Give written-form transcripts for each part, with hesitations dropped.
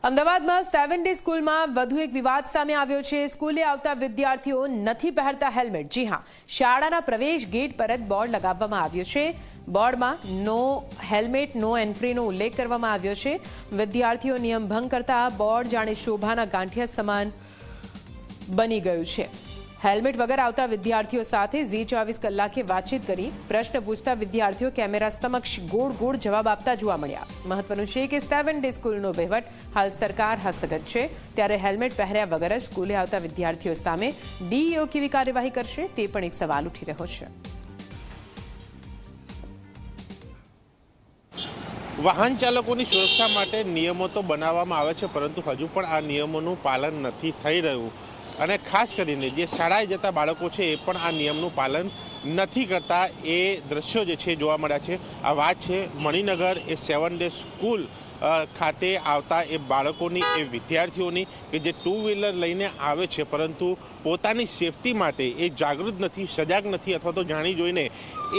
અમદાવાદમાં 7 ડે સ્કૂલમાં વધુ એક વિવાદ સામે આવ્યો છે। સ્કૂલે આવતા વિદ્યાર્થીઓ નથી પહેરતા હેલ્મેટ। જી હા, શાળાના પ્રવેશ ગેટ પર જ બોર્ડ લગાવવામાં આવ્યો છે। બોર્ડમાં નો હેલ્મેટ નો એન્ટ્રીનો ઉલ્લેખ કરવામાં આવ્યો છે। વિદ્યાર્થીઓ નિયમ ભંગ કરતા બોર્ડ જાણે શોભાના ગાંઠિયા સમાન બની ગયું છે। હેલ્મેટ વગર આવતા વિદ્યાર્થીઓ સાથે Z24 કલાકે વાતચીત કરી પ્રશ્ન પૂછતા વિદ્યાર્થીઓ કેમેરા સમક્ષ ગોળ ગોળ જવાબ આપતા જોવા મળ્યા। મહત્વનું છે કે 7 ડે સ્કૂલનો વહીવટ હાલ સરકાર હસ્તગત છે, ત્યારે હેલ્મેટ પહેર્યા વગર જ સ્કૂલે આવતા વિદ્યાર્થીઓ સામે ડીઈઓ કેવી કાર્યવાહી કરશે તે પણ એક સવાલ ઉઠી રહ્યો છે। વાહન ચાલકોની સુરક્ષા માટે નિયમો તો બનાવવામાં આવે છે, પરંતુ હજુ પણ આ નિયમોનું પાલન નથી થઈ રહ્યું અને ખાસ કરીને જે શાળાએ જતા બાળકો છે એ પણ આ નિયમનું પાલન નથી કરતા એ દ્રશ્યો જે છે જોવા મળ્યા છે। આ વાત છે મણિનગર એ 7 ડે સ્કૂલ ખાતે આવતા એ બાળકોની એ વિદ્યાર્થીઓની કે જે 2 વ્હીલર લઈને આવે છે, પરંતુ પોતાની સેફટી માટે એ જાગૃત નથી, સજાગ નથી અથવા તો જાણી જોઈને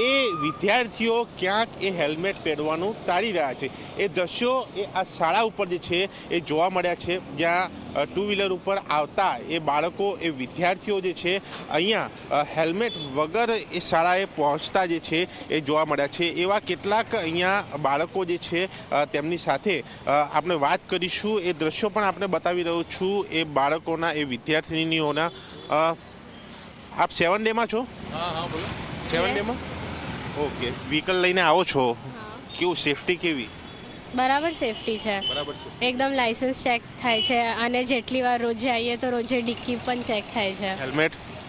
એ વિદ્યાર્થીઓ ક્યાંક એ હેલ્મેટ પહેરવાનું ટાળી રહ્યા છે। એ દ્રશ્યો એ આ શાળા ઉપર જે છે એ જોવા મળ્યા છે, જ્યાં 2 વ્હીલર ઉપર આવતા એ બાળકો એ વિદ્યાર્થીઓ જે છે અહીંયા હેલ્મેટ વગર એ શાળાએ પહોંચતા જે છે એ જોવા મળ્યા છે। એવા કેટલાક અહીંયા બાળકો જે છે તેમની સાથે આપણે વાત કરીશું। એ દ્રશ્યો પણ આપણે બતાવી રહ્યો છું એ બાળકોના એ વિદ્યાર્થીનીઓના। આપ 7 ડેમાં છો? હા બોલો। 7 ડેમાં ઓકે, વ્હીકલ લઈને આવો છો, કેવું સેફટી કેવી? બરાબર સેફટી છે, બરાબર છે, એકદમ લાયસન્સ ચેક થાય છે અને જેટલી વાર રોજે આવીએ તો રોજે ડિક્કી પણ ચેક થાય છે,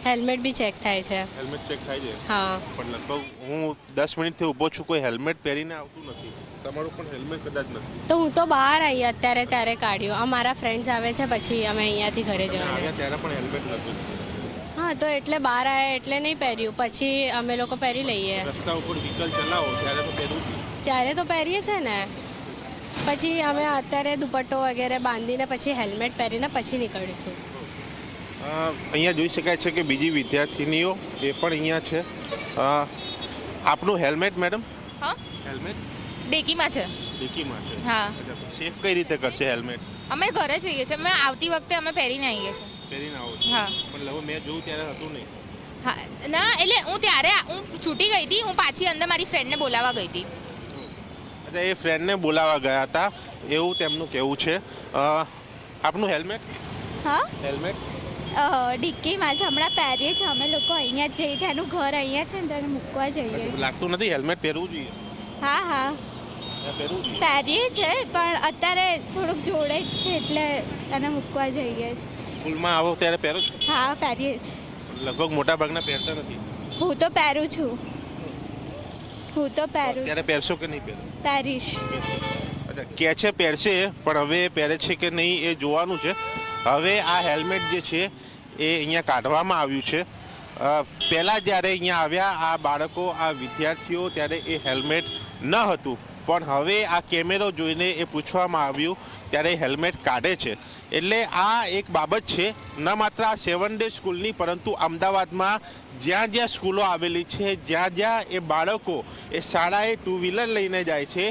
હેલ્મેટ બી ચેક થાય છે। હેલ્મેટ ચેક થાય છે? હા, પણ લગભગ હું 10 મિનિટથી ઊભો છું, કોઈ હેલ્મેટ પહેરીને આવતું નથી। તમારું પણ હેલ્મેટ કદાચ નથી તો હું તો બહાર આવી અત્યારે ત્યારે કાઢ્યું। અમારા ફ્રેન્ડ્સ આવે છે પછી અમે અહીંયાથી ઘરે જવાના। આવ્યા ત્યારે પણ હેલ્મેટ નહોતું? હા, તો એટલે બહાર આવ્યા એટલે નહીં પહેર્યું, પછી અમે લોકો પહેરી લઈએ। રસ્તા ઉપર વ્હીકલ ચલાવો ત્યારે તો પહેરવું જ? ત્યારે તો પહેરીએ છે ને, પછી અમે અત્યારે દુપટ્ટો વગેરે બાંધીને પછી હેલ્મેટ પહેરીને પછી નીકળીશું। અહીંયા જોઈ શકાય છે કે બીજી વિદ્યાર્થીનીઓ એ પણ અહીંયા છે। આપનું હેલ્મેટ મેડમ? હા, હેલ્મેટ ડેકીમાં છે। ડિક્કીમાં છે? હા। સેફ કઈ રીતે કરશે હેલ્મેટ? અમે ઘરે જઈએ છીએ, અમે આવતી વખતે અમે પહેરીને આવીએ છીએ। પહેરીને આવો છો? હા। પણ લગભગ મેં જોયું ત્યારે હતું નહીં? હા, ના એટલે હું છૂટી ગઈ હતી, હું પાછી અંદર મારી ફ્રેન્ડને બોલાવવા ગઈ હતી। એટલે એ ફ્રેન્ડને બોલાવવા ગયા હતા એવું તેમનું કહેવું છે। આપનું હેલ્મેટ? હા, હેલ્મેટ ડિક્કીમાં છે, હમણાં પહેરીએ છીએ અમે લોકો। અહીંયા જ જઈએ છીએ, એનું ઘર અહીંયા છે ને તો એને મૂકવા જઈએ। લાગતું નથી હેલ્મેટ પહેરવું જોઈએ? હા હા, પહેરવું જોઈએ, પહેરીએ છીએ પણ અત્યારે થોડુંક જોડે જ છે એટલે એને મૂકવા જઈએ છીએ। સ્કૂલમાં આવો ત્યારે પહેરો છો? હા, પહેરીએ છીએ। લગભગ મોટા ભાગના પહેરતા નથી? હું તો પહેરું છું, ત્યારે પહેરશો કે નહીં પહેરો? પહેરીશ। અચ્છા, કે છે પહેરશે, પણ હવે પહેરે છે કે નહીં એ જોવાનું છે। હવે આ હેલ્મેટ જે છે એ અહીંયા કાઢવામાં આવ્યું છે। પહેલાં જ્યારે અહીંયા આવ્યા આ બાળકો આ વિદ્યાર્થીઓ ત્યારે એ હેલ્મેટ ન હતું, પણ હવે આ કેમેરો જોઈને એ પૂછવામાં આવ્યું ત્યારે હેલ્મેટ કાઢે છે। એટલે આ એક બાબત છે ન માત્ર આ 7 ડે સ્કૂલની, પરંતુ અમદાવાદમાં જ્યાં જ્યાં સ્કૂલો આવેલી છે, જ્યાં જ્યાં એ બાળકો એ શાળાએ 2 વ્હીલર લઈને જાય છે,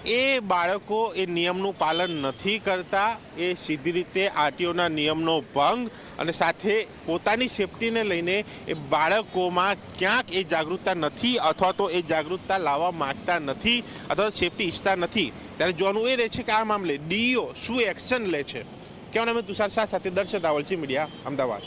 એ બાળકો એ નિયમનું પાલન નથી કરતા। એ સીધી રીતે આરટીઓના નિયમનો ભંગ અને સાથે પોતાની સેફટીને લઈને એ બાળકોમાં ક્યાંક એ જાગૃતતા નથી અથવા તો એ જાગૃતતા લાવવા માગતા નથી અથવા સેફટી ઈચ્છતા નથી। ત્યારે જોવાનું એ રહે છે કે આ મામલે ડીઈઓ શું એક્શન લે છે। કેવન અમે તુષાર શાહ સાથે દર્શન રાવલજી મીડિયા, અમદાવાદ।